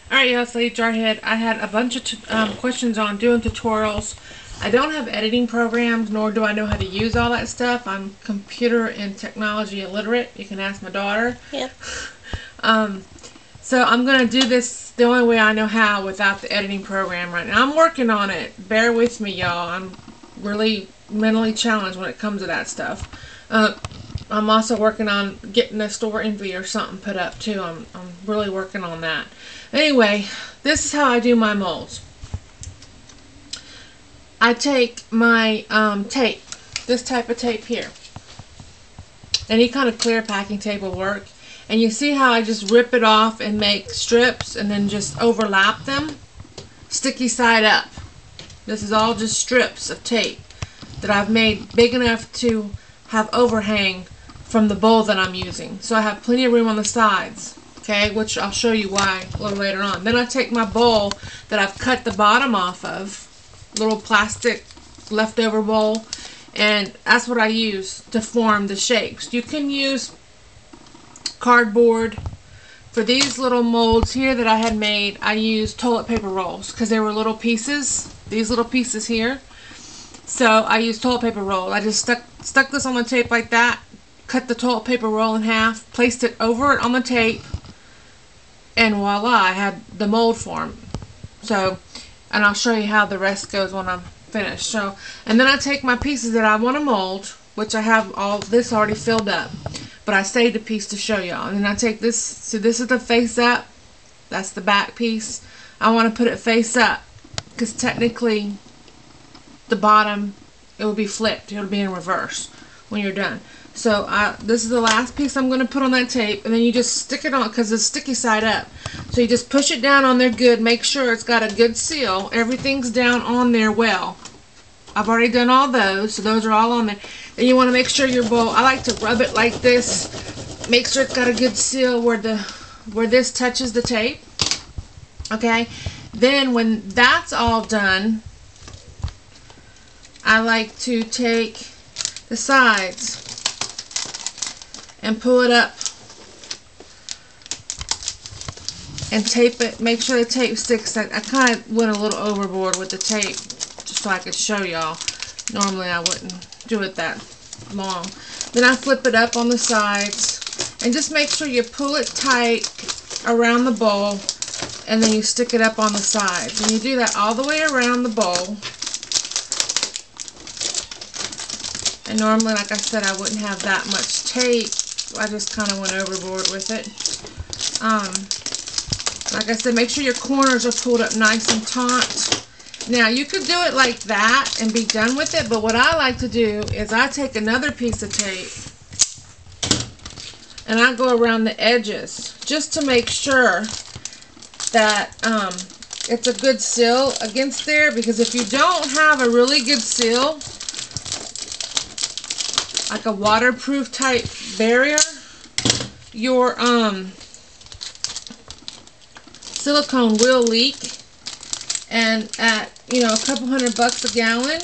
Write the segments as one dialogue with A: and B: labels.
A: Alright, y'all, it's Lady Jarhead. I had a bunch of questions on doing tutorials. I don't have editing programs, nor do I know how to use all that stuff. I'm computer and technology illiterate. You can ask my daughter.
B: Yep.
A: So I'm going to do this the only way I know how without the editing program right now. I'm working on it. Bear with me, y'all. I'm really mentally challenged when it comes to that stuff. I'm also working on getting a store envy or something put up too. I'm really working on that. Anyway, this is how I do my molds. I take my tape, this type of tape here. Any kind of clear packing tape will work. And you see how I just rip it off and make strips and then just overlap them? Sticky side up. This is all just strips of tape that I've made big enough to have overhang from the bowl that I'm using. So I have plenty of room on the sides, okay, which I'll show you why a little later on. Then I take my bowl that I've cut the bottom off of, little plastic leftover bowl, and that's what I use to form the shapes. You can use cardboard. For these little molds here that I had made, I used toilet paper rolls because they were little pieces, these little pieces here. So I used toilet paper roll. I just stuck this on the tape like that, cut the toilet paper roll in half, placed it over it on the tape, and voila, I had the mold form. So, and I'll show you how the rest goes when I'm finished. So, and then I take my pieces that I want to mold, which I have all this already filled up, but I saved a piece to show y'all. And then I take this, so this is the face up, that's the back piece. I want to put it face up, because technically the bottom, it will be flipped, it'll be in reverse when you're done. So this is the last piece I'm going to put on that tape, and then you just stick it on, because it's sticky side up. So you just push it down on there good, make sure it's got a good seal, everything's down on there well. I've already done all those, so those are all on there. Then you want to make sure your bowl, I like to rub it like this, make sure it's got a good seal where this touches the tape. Okay, then when that's all done, I like to take the sides and pull it up and tape it. Make sure the tape sticks. I kind of went a little overboard with the tape just so I could show y'all. Normally I wouldn't do it that long. Then I flip it up on the sides and just make sure you pull it tight around the bowl, and then you stick it up on the sides. And you do that all the way around the bowl. And normally, like I said, I wouldn't have that much tape. I just kind of went overboard with it. Like I said, make sure your corners are pulled up nice and taut. Now, you could do it like that and be done with it, but what I like to do is I take another piece of tape and I go around the edges just to make sure that it's a good seal against there, because if you don't have a really good seal, like a waterproof type barrier, your silicone will leak, and at a couple $100 a gallon,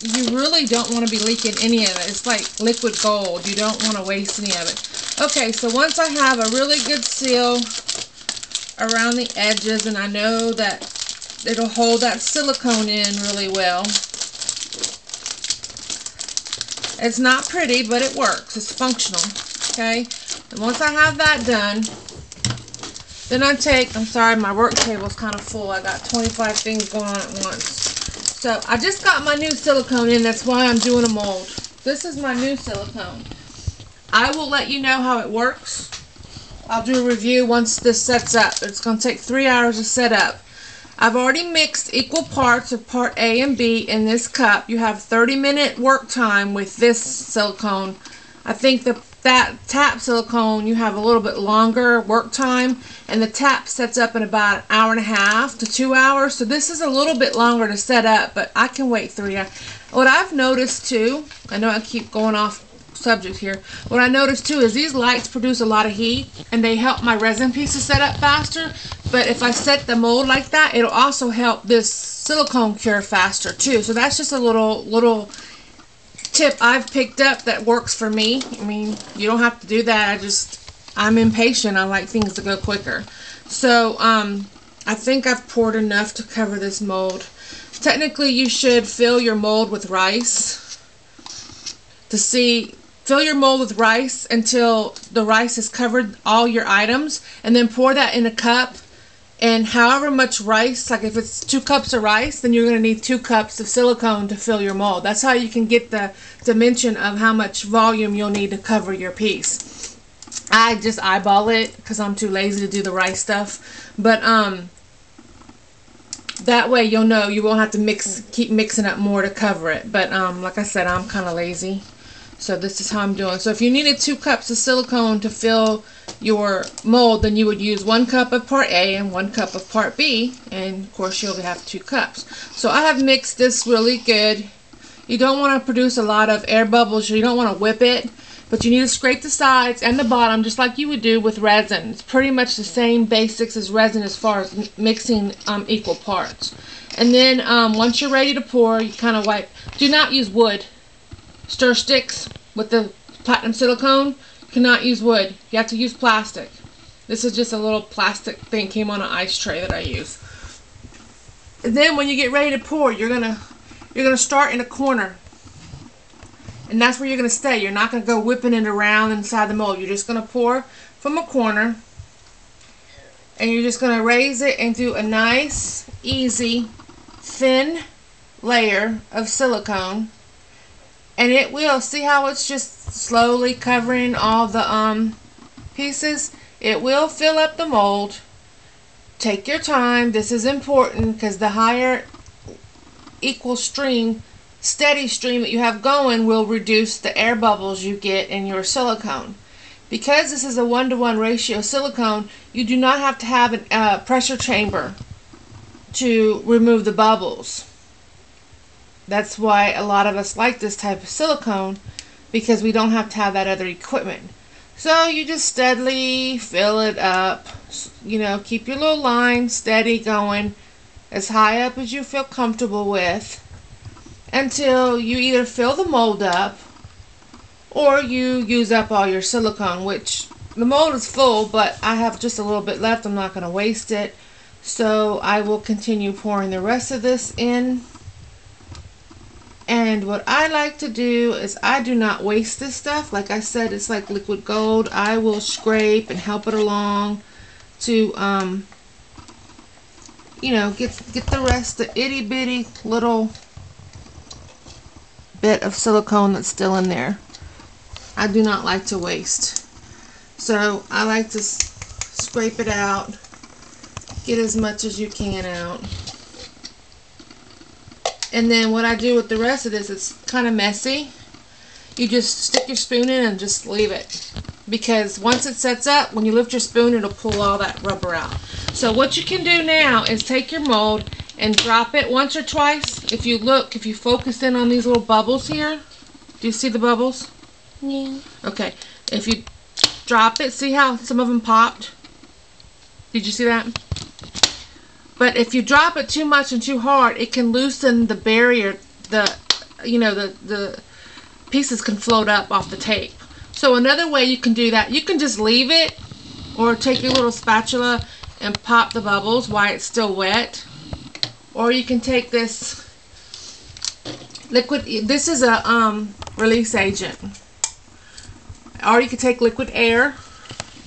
A: you really don't want to be leaking any of it. It's like liquid gold. You don't want to waste any of it. Okay, so once I have a really good seal around the edges, and I know that it'll hold that silicone in really well. It's not pretty, but it works. It's functional. Okay? And once I have that done, then I take, I'm sorry, my work table's kind of full. I got 25 things going on at once. So I just got my new silicone in. That's why I'm doing a mold. This is my new silicone. I will let you know how it works. I'll do a review once this sets up. It's going to take 3 hours to set up. I've already mixed equal parts of part A and B in this cup. You have 30-minute work time with this silicone. I think that tap silicone, you have a little bit longer work time, and the tap sets up in about an hour and a half to 2 hours. So this is a little bit longer to set up, but I can wait 3 hours. What I've noticed too, I know I keep going off subject here, what I noticed too is these lights produce a lot of heat, and they help my resin pieces set up faster. But if I set the mold like that, it'll also help this silicone cure faster too. So that's just a little tip I've picked up that works for me. I mean, you don't have to do that. I'm impatient. I like things to go quicker. So I think I've poured enough to cover this mold. Technically, you should fill your mold with rice fill your mold with rice until the rice has covered all your items, and then pour that in a cup. And however much rice, like if it's 2 cups of rice, then you're going to need 2 cups of silicone to fill your mold. That's how you can get the dimension of how much volume you'll need to cover your piece. I just eyeball it because I'm too lazy to do the rice stuff. But that way you'll know you won't have to keep mixing up more to cover it. But like I said, I'm kind of lazy. So this is how I'm doing. So if you needed 2 cups of silicone to fill your mold, then you would use 1 cup of part A and 1 cup of part B, and of course you'll have 2 cups. So I have mixed this really good. You don't want to produce a lot of air bubbles, you don't want to whip it, but you need to scrape the sides and the bottom just like you would do with resin. It's pretty much the same basics as resin as far as mixing equal parts. And then once you're ready to pour, you kind of wipe. Do not use wood. Stir sticks with the platinum silicone. You cannot use wood. You have to use plastic. This is just a little plastic thing, came on an ice tray that I use. And then when you get ready to pour, you're gonna start in a corner, and that's where you're gonna stay. You're not gonna go whipping it around inside the mold. You're just gonna pour from a corner, and you're just gonna raise it and do a nice, easy, thin layer of silicone. And it will, see how it's just slowly covering all the pieces? It will fill up the mold. Take your time. This is important because the higher equal stream, steady stream that you have going will reduce the air bubbles you get in your silicone. Because this is a 1-to-1 ratio silicone, you do not have to have a pressure chamber to remove the bubbles. That's why a lot of us like this type of silicone, because we don't have to have that other equipment. So you just steadily fill it up. You know, keep your little line steady going as high up as you feel comfortable with until you either fill the mold up or you use up all your silicone, which the mold is full, but I have just a little bit left. I'm not going to waste it. So I will continue pouring the rest of this in. And what I like to do is I do not waste this stuff. Like I said, it's like liquid gold. I will scrape and help it along to, you know, get the rest, the itty bitty little bit of silicone that's still in there. I do not like to waste. So I like to scrape it out, get as much as you can out. And then what I do with the rest of this, it's kind of messy. You just stick your spoon in and just leave it. Because once it sets up, when you lift your spoon, it'll pull all that rubber out. So what you can do now is take your mold and drop it once or twice. If you look, if you focus in on these little bubbles here, do you see the bubbles?
B: Yeah.
A: Okay. If you drop it, see how some of them popped? Did you see that? But if you drop it too much and too hard, it can loosen the barrier. The pieces can float up off the tape. So another way you can do that, you can just leave it or take your little spatula and pop the bubbles while it's still wet. Or you can take this liquid, this is a release agent. Or you can take liquid air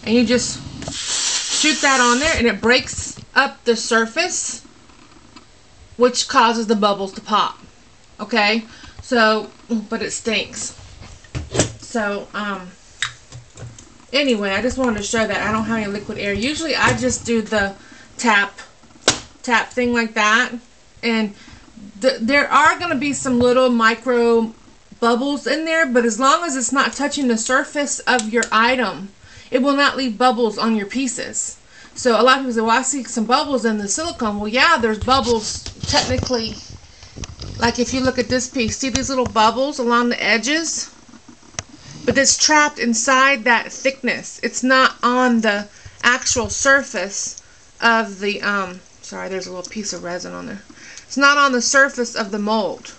A: and you just shoot that on there and it breaks up the surface, which causes the bubbles to pop. Okay, so but it stinks. So anyway, I just wanted to show that I don't have any liquid air. Usually I just do the tap thing like that, and there are going to be some little micro bubbles in there, but as long as it's not touching the surface of your item, it will not leave bubbles on your pieces. So a lot of people say, well, I see some bubbles in the silicone. Well, yeah, there's bubbles technically. Like if you look at this piece, see these little bubbles along the edges? But it's trapped inside that thickness. It's not on the actual surface of the, sorry, there's a little piece of resin on there. It's not on the surface of the mold.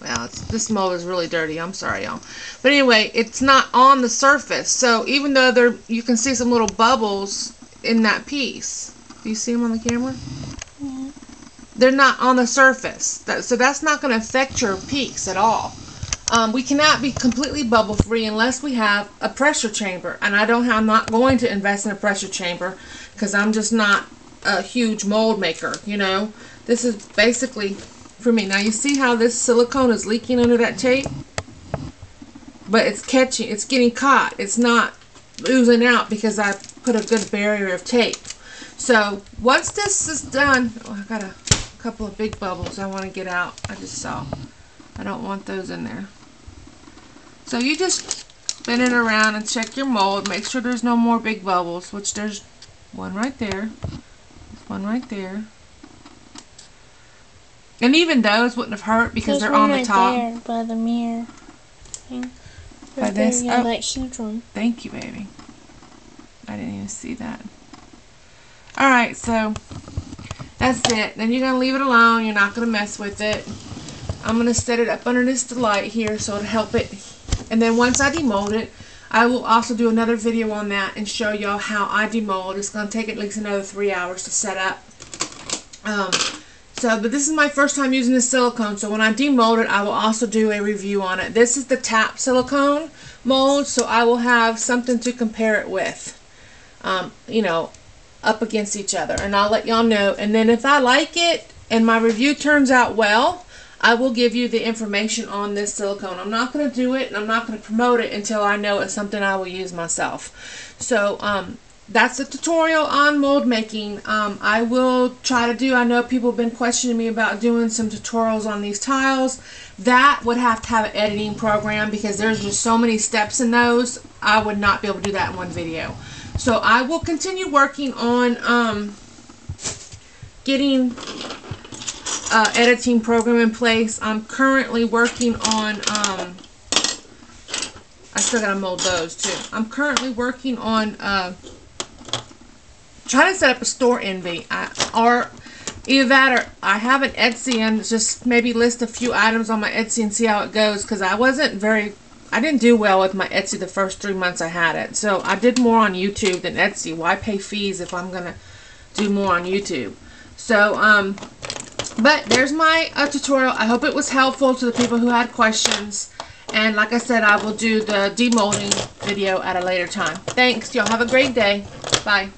A: Well, this mold is really dirty. I'm sorry, y'all. But anyway, it's not on the surface. So even though you can see some little bubbles in that piece, Do you see them on the camera? They're not on the surface. So that's not going to affect your peaks at all. We cannot be completely bubble free unless we have a pressure chamber. And I'm not going to invest in a pressure chamber because I'm just not a huge mold maker, you know. This is basically for me. Now you see how this silicone is leaking under that tape? But it's getting caught. It's not oozing out because I put a good barrier of tape. So once this is done, oh, I got a couple of big bubbles I want to get out. I just saw. I don't want those in there. So you just spin it around and check your mold. Make sure there's no more big bubbles, which there's one right there. There's one right there. And even those wouldn't have hurt because they're on the top.
B: There by the mirror.
A: By this?
B: Yeah,
A: oh,
B: that huge one.
A: Thank you, baby. I didn't even see that. Alright, so that's it. Then you're going to leave it alone. You're not going to mess with it. I'm going to set it up under this light here so it'll help it. And then once I demold it, I will also do another video on that and show y'all how I demold. It's going to take at least another 3 hours to set up. But this is my first time using this silicone, so when I demold it, I will also do a review on it. This is the tap silicone mold, so I will have something to compare it with, you know, up against each other, and I'll let y'all know. And then if I like it and my review turns out well, I will give you the information on this silicone. I'm not going to do it and I'm not going to promote it until I know it's something I will use myself. So that's a tutorial on mold making. I will try to do, I know people have been questioning me about doing some tutorials on these tiles. That would have to have an editing program because there's just so many steps in those. I would not be able to do that in one video. So I will continue working on getting editing program in place. I'm currently working on, I still gotta mold those too. I'm currently working on trying to set up a store envy, or either that or I have an Etsy and just maybe list a few items on my Etsy and see how it goes, because I didn't do well with my Etsy the first 3 months I had it. So I did more on YouTube than Etsy. Why pay fees if I'm gonna do more on YouTube? So but there's my tutorial. I hope it was helpful to the people who had questions. And like I said, I will do the demolding video at a later time. Thanks. Y'all have a great day. Bye.